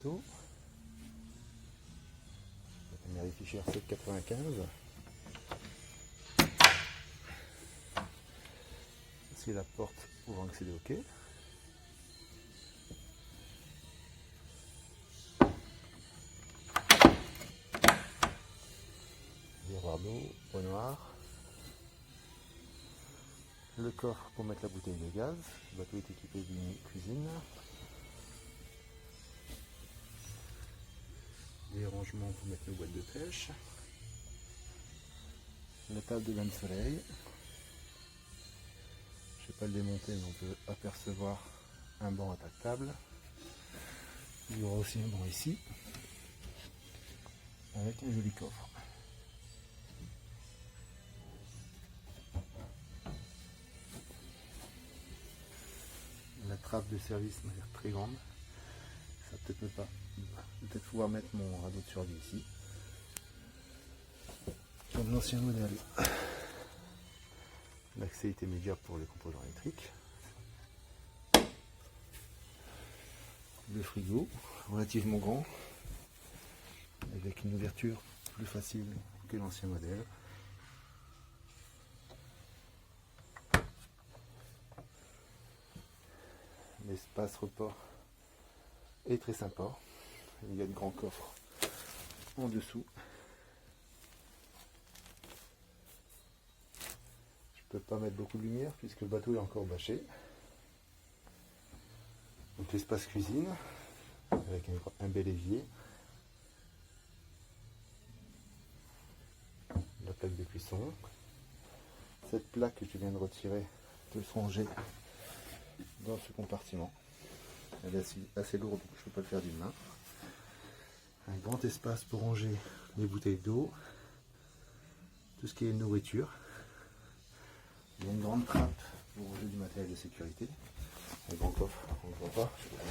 tout. On les fichiers R795. C'est la porte pour accéder au quai. Miroir d'eau, eau noire. Le coffre pour mettre la bouteille de gaz. Le bateau est équipé d'une cuisine. Les rangements pour mettre nos boîtes de pêche. La table de bain de soleil. Je ne vais pas le démonter, mais on peut apercevoir un banc à table. Il y aura aussi un banc ici, avec un joli coffre. La trappe de service m'a l'air très grande. Ça peut-être pouvoir mettre mon radeau de survie ici. Comme l'ancien modèle, l'accès est immédiat pour les composants électriques. Le frigo, relativement grand, avec une ouverture plus facile que l'ancien modèle. L'espace repas est très sympa. Il y a de grands coffres en dessous. Je peux pas mettre beaucoup de lumière puisque le bateau est encore bâché. Donc l'espace cuisine avec un bel évier. La plaque de cuisson. Cette plaque que je viens de retirer peut se ranger dans ce compartiment. Elle est assez lourde, donc je ne peux pas le faire d'une main. Un grand espace pour ranger les bouteilles d'eau, tout ce qui est nourriture. Il y a une grande trappe pour ranger du matériel de sécurité. Un grand coffre, on ne le voit pas, je vais le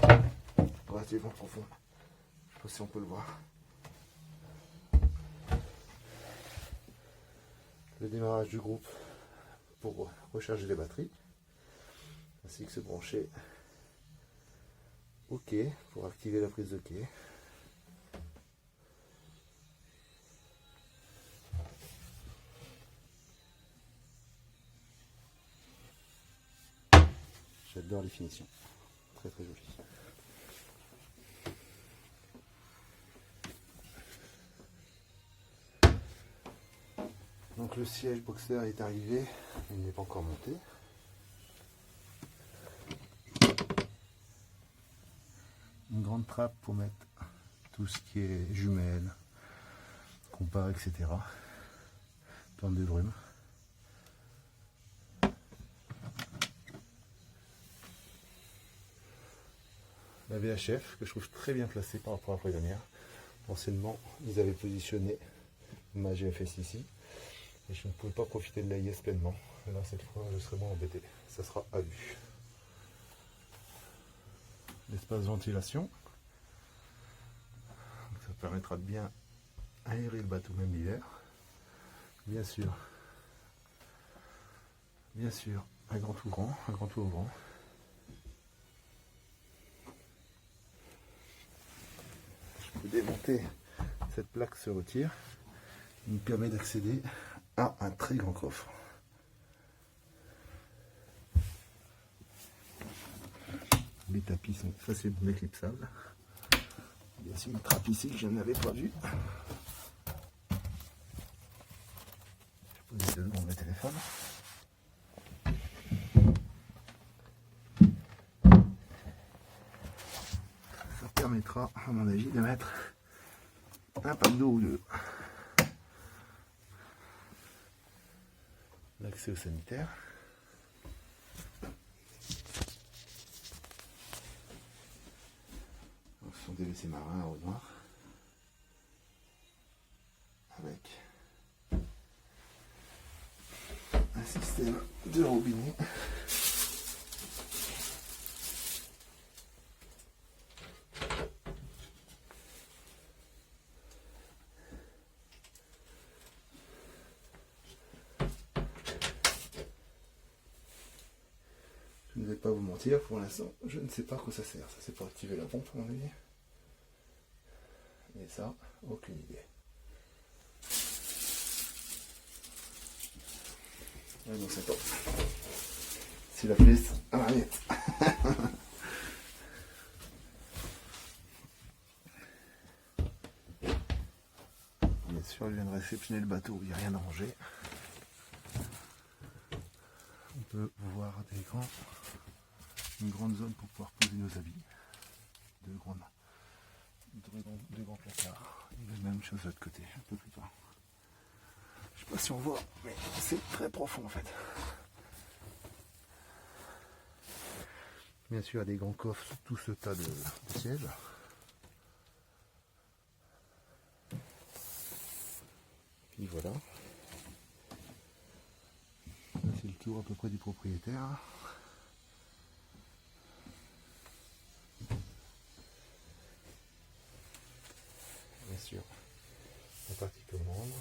faire. Relativement profond. Je ne sais pas si on peut le voir. Le démarrage du groupe pour recharger les batteries, ainsi que se brancher au quai pour activer la prise de quai. J'adore les finitions, très très joli. Donc le siège boxer est arrivé, il n'est pas encore monté. Une grande trappe pour mettre tout ce qui est jumelles, compas, etc. Plante de brume. La VHF que je trouve très bien placée par rapport à la fois dernière. Anciennement, ils avaient positionné ma GFS ici et je ne pouvais pas profiter de l'AIS pleinement. Là, cette fois, je serai moins embêté. Ça sera à vue. L'espace ventilation. Donc, ça permettra de bien aérer le bateau même l'hiver. Bien sûr, un grand ouvrant, un grand ouvrant. Je peux démonter, cette plaque se retire, il me permet d'accéder à un très grand coffre. Les tapis sont facilement éclipsables. Il y a aussi une trappe ici que je n'avais pas vue. Je positionne mon téléphone. Ça permettra, à mon avis, de mettre un pack d'eau ou deux. L'accès au sanitaire. Ce sont des WC marins à eau noire. Avec un système de robinet. Je ne vais pas vous montrer mentir, pour l'instant, je ne sais pas à quoi ça sert. Ça, c'est pour activer la pompe, à mon avis. Et ça, aucune idée. Ouais, donc c'est top. Si la flèche à la nette. Bien sûr, elle vient de réceptionner le bateau, il n'y a rien à ranger. On peut voir une grande zone pour pouvoir poser nos habits. Deux grands placards. Il y a la même chose de l'autre côté, un peu plus bas. Je sais pas si on voit, mais c'est très profond en fait. Bien sûr, il y a des grands coffres sous tout ce tas de sièges. Puis voilà. Là, c'est le tour à peu près du propriétaire. Bien sûr, la partie commande,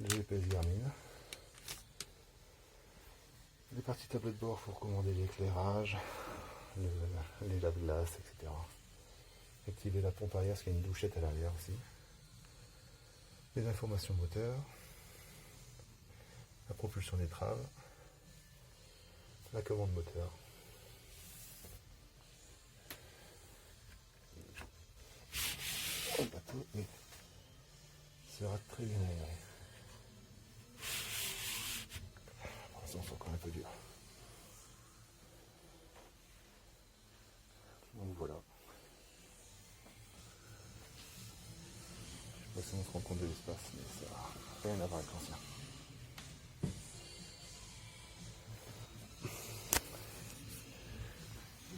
le GPS Garmin, les parties tableau de bord pour commander l'éclairage, les lave-glaces, etc. Activer la pompe arrière parce qu'il y a une douchette à l'arrière aussi. Les informations moteur, la propulsion d'étrave, la commande moteur. Le bateau sera très bien aéré. Pour l'instant, c'est encore un peu dur. Donc voilà. Je sais pas si on se rend compte de l'espace, mais ça n'a rien à voir avec l'ancien.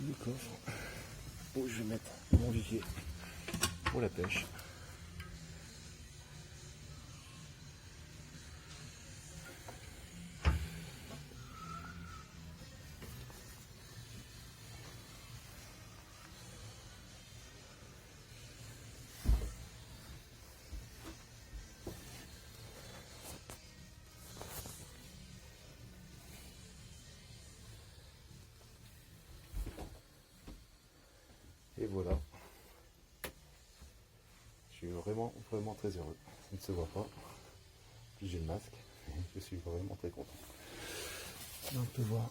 Le coffre où je vais mettre mon vivier pour la pêche. Et voilà. Je suis vraiment très heureux. Ça ne se voit pas. Puis j'ai le masque. Je suis vraiment très content. Là on peut voir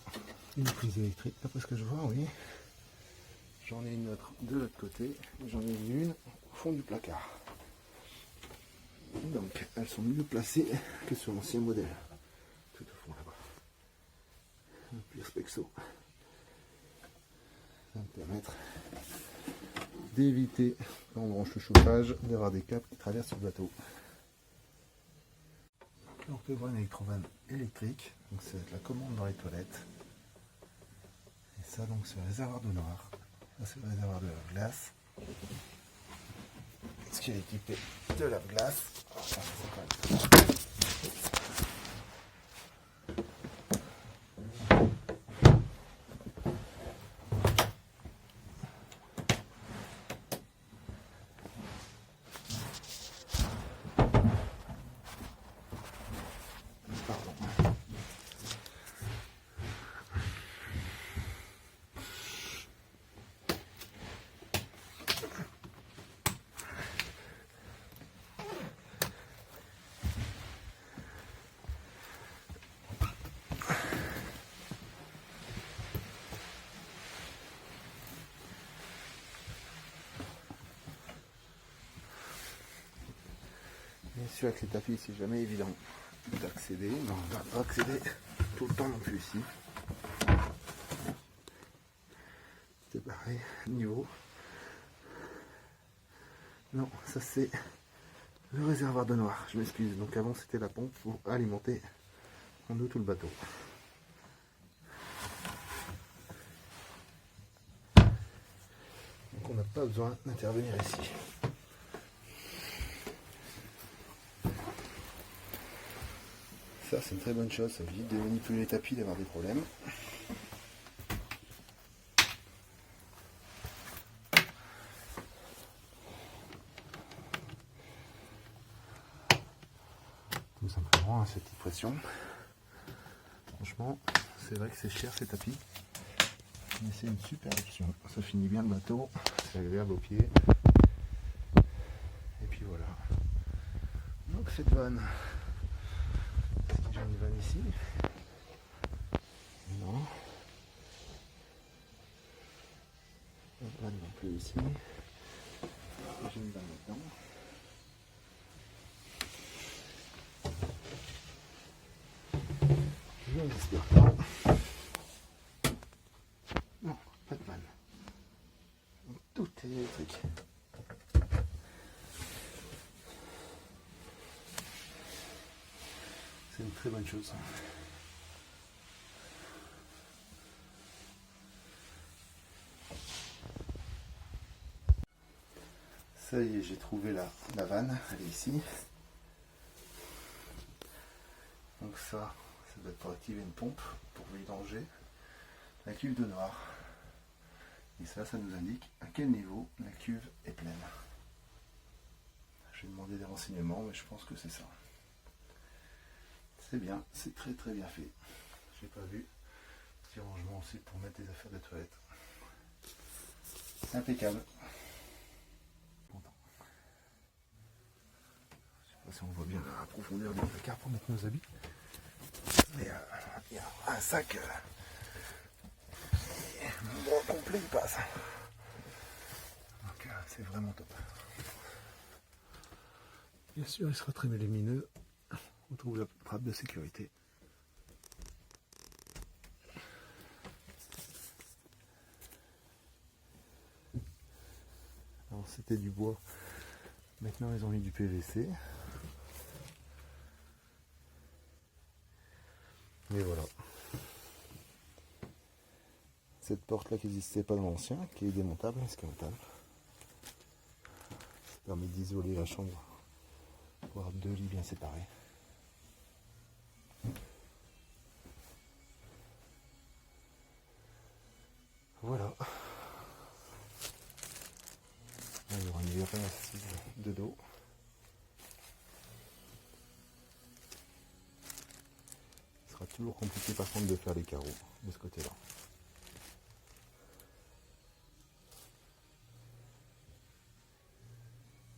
une prise électrique. D'après ce que je vois, oui. J'en ai une autre de l'autre côté. J'en ai une au fond du placard. Donc elles sont mieux placées que sur l'ancien modèle. Tout au fond là-bas. Un pire spexo. Ça va me permettre d'éviter, quand on branche le chauffage, d'avoir des câbles qui traversent le bateau. Là, on peut voir une électrovanne électrique, donc c'est la commande dans les toilettes. Et ça, donc, c'est le réservoir d'eau noire. Ça, c'est le réservoir de lave-glace. Ce qui est équipé de lave-glace. Bien sûr, avec les tapis, c'est jamais évident d'accéder. Non, on ne va pas accéder tout le temps non plus ici. C'est pareil, niveau. Non, ça c'est le réservoir d'eau noire, je m'excuse. Donc avant c'était la pompe pour alimenter en eau tout le bateau. Donc on n'a pas besoin d'intervenir ici. Ça c'est une très bonne chose, ça évite de manipuler les tapis, d'avoir des problèmes. Tout simplement à cette pression. Franchement, c'est vrai que c'est cher ces tapis. Mais c'est une super option. Ça finit bien le bateau, c'est agréable aux pieds. Et puis voilà. Donc cette vanne, est-ce que j'ai une vanne ici? Non. Une vanne non plus ici. J'ai une vanne là-dedans. Je n'espère pas. Non, pas de vanne. Tout est électrique. C'est une très bonne chose. Ça y est, j'ai trouvé la vanne, elle est ici. Donc ça doit être pour activer une pompe, pour vidanger la cuve de noir. Et ça nous indique à quel niveau la cuve est pleine. Je vais demander des renseignements, mais je pense que c'est ça. C'est bien, c'est très très bien fait. J'ai pas vu. Petit rangement aussi pour mettre des affaires de toilette. Impeccable. Content. Je sais pas si on voit bien la profondeur du placard pour mettre nos habits. Mais il y a un sac bon, complet, il passe. Donc c'est vraiment top. Bien sûr, il sera très lumineux. On trouve la trappe de sécurité. Alors c'était du bois. Maintenant ils ont mis du PVC. Mais voilà. Cette porte là qui n'existait pas dans l'ancien, qui est démontable, escamotable. Ça permet d'isoler la chambre. Avoir deux lits bien séparés. Voilà. Là, il y aura une vraie assise de dos. Ce sera toujours compliqué par contre de faire les carreaux de ce côté-là.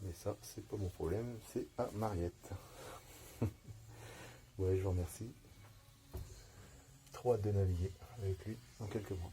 Mais ça, c'est pas mon problème, c'est à Mariette. Ouais, je vous remercie. Trop hâte de naviguer avec lui dans quelques mois.